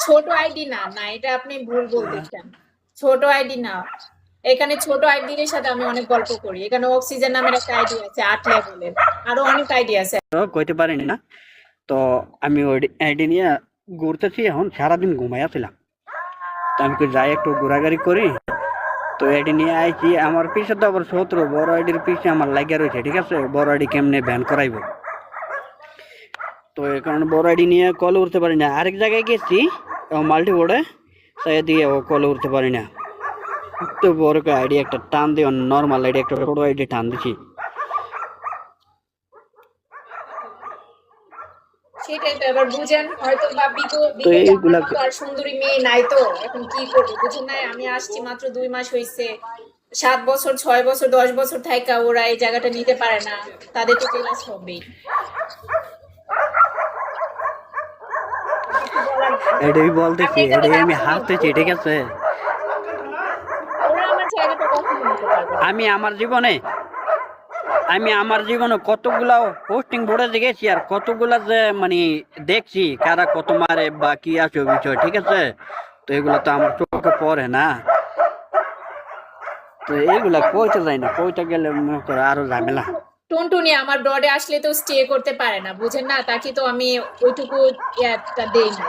ছোট আইডি না, না এটা আপনি ভুল বলতেছেন। ছোট আইডি না। এখানে ছোট আইডির সাথে আমি অনেক গল্প করি। এখানে অক্সিজেন নামের একটা আইডি আছে 8 লেভেলের। আরো অনেক আইডি আছে। কইতে পারিনি না। তো আমি ওই আইডি নিয়ে ঘুরতেছি, এখন সারাদিন ঘুমাইয়াছিলাম। তো আমি যাই একটু ঘোরাঘুরি করি। তো আইডি নিয়ে আইছি, আমার পিছে তো আবার শত্রু, বড় আইডির পিছে আমার লাগিয়া রয়েছে। ঠিক আছে, বড় আইডি কেমনে ব্যান করাইবো। তো এই কারণে বড় আইডি নিয়ে কল উঠতে পারি না। আরেক জায়গায় গেছি মাল্টি বোর্ডে, তাই দিয়ে ও কল উঠতে পারি না। তো বড় আইডি একটা টান দিয়ে নর্মাল আইডি একটা ছোট আইডি টান দিছি। সেটাই তো এবার বুঝেন, হয়তো বা তো বিগত আমার এইগুলা মতো আর সুন্দরী মেয়ে নাই, তো এখন কি করবো বুঝেন নাই। আমি আসছি মাত্র 2 মাস হয়েছে। 7 বছর 6 বছর 10 বছর থাইকা ওরা এই জায়গাটা নিতে পারে না, তাদের তো ক্লাস হবেই। কিছু বলার নাই। এটাই আপনি বলতেছি, এখানে এটাই আমি রাখুন হারতেছি। ঠিক আছে, ওরা আমার জায়গাটা কখনো নিতে পারবে না। আমি আমার জীবনে আমি আমার জীবনে কতগুলা পোস্টিং বোর্ডে গেছি, আর কতগুলা যে মানে দেখছি কারা কত মারে বা কি আছে বিষয়। ঠিক আছে, তো এগুলো তো আমার চোখে পড়ে না। তো এইগুলা কইতে যাই না, কইতে গেলে মনে করো আরো ঝামেলা। টুনটুনি আমার ব্রডে আসলে তো স্টে করতে পারে না, বুঝেন না। তাকে তো আমি ওইটুকু ইয়াটা দেই না।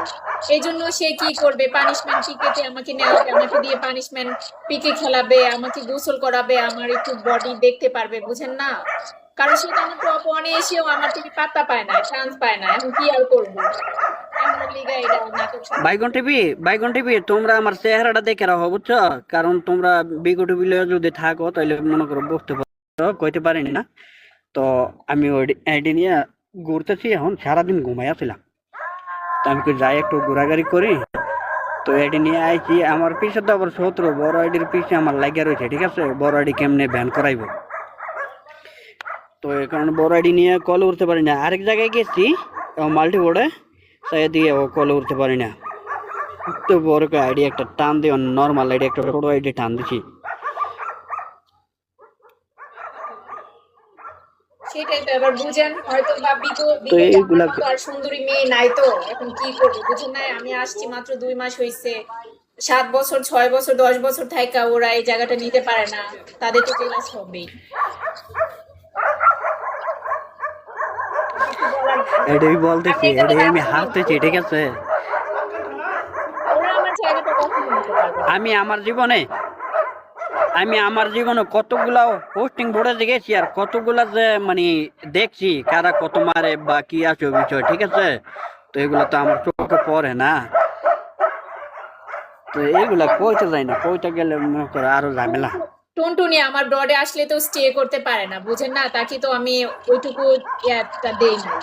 এই জন্য সে কি করবে, পানিশমেন্ট পিকেতে আমাকে নেওয়াবে, আমাকে দিয়ে পানিশমেন্ট পিকে খেলাবে, আমাকে গোসল করাবে, আমার একটু বডি দেখতে পারবে, বুঝেন না। কারণ সে তো আমার টপ ওয়ানে এসেও আমার থেকে পাত্তা পায় না, চান্স পায় না। এখন কি আর করবো, আমার লিগা এটা নাটক সাজায়। বাইগন টিভি তোমরা আমার চেহারাটা দেখে রাখো, বুঝছো? কারণ তোমরা বিগো টিভি যদি থাকো তাহলে মনে করো বুঝতে পারো, কইতে পারিনি না। তো আমি ওই আইডি নিয়ে ঘুরতেছি, এখন সারাদিন ঘুমাইয়াছিলাম। তো আমি যাই একটু ঘোরাঘুরি করি। তো আইডি নিয়ে আইছি, আমার পিছে তো আবার শত্রু, বড় আইডির পিছে আমার লাগিয়া রয়েছে। ঠিক আছে, বড় আইডি কেমনে ব্যান করাইবো। তো এই কারণে বড় আইডি নিয়ে কল উঠতে পারি না। আরেক জায়গায় গেছি মাল্টি বোর্ডে, তাই দিয়ে ও কল উঠতে পারি না। তো বড় আইডি একটা টান দিয়ে নর্মাল আইডি একটা ছোট আইডি টান দিছি। সেটাই তো এবার বুঝেন, হয়তো বা তো বিগত আমার এইগুলা মতো আর সুন্দরী মেয়ে নাই, তো এখন কি করবো বুঝেন নাই। আমি আসছি মাত্র 2 মাস হয়েছে। 7 বছর 6 বছর 10 বছর থাইকা ওরা এই জায়গাটা নিতে পারে না, তাদের তো ক্লাস হবেই। কিছু বলার নাই। এটাই আপনি বলতেছি, এখানে এটাই আমি রাখুন হারতেছি। ঠিক আছে, ওরা আমার জায়গাটা কখনো নিতে পারবে না। আমি আমার জীবনে আমি আমার জীবনে কতগুলা পোস্টিং বোর্ডে গেছি, আর কতগুলা যে মানে দেখছি কারা কত মারে বা কি আছে বিষয়। ঠিক আছে, তো এগুলো তো আমার চোখে পড়ে না। তো এইগুলা কইতে যাই না, কইতে গেলে মনে করো আরো ঝামেলা। টুনটুনি আমার ব্রডে আসলে তো স্টে করতে পারে না, বুঝেন না। তাকে তো আমি ওইটুকু ইয়াটা দেই না।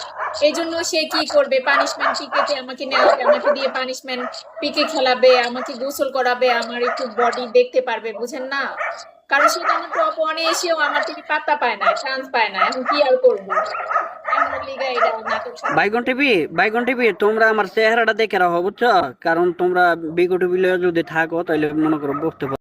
এই জন্য সে কি করবে, পানিশমেন্ট পিকেতে আমাকে নেওয়াবে, আমাকে দিয়ে পানিশমেন্ট পিকে খেলাবে, আমাকে গোসল করাবে, আমার একটু বডি দেখতে পারবে, বুঝেন না। কারণ সে তো আমার টপ ওয়ানে এসেও আমার থেকে পাত্তা পায় না, চান্স পায় না। এখন কি আর করবো, আমার লিগা এটা নাটক সাজায়। বাইগন টিভি তোমরা আমার চেহারাটা দেখে রাখো, বুঝছো? কারণ তোমরা বিগো টিভি যদি থাকো তাহলে মনে করো বুঝতে পারো।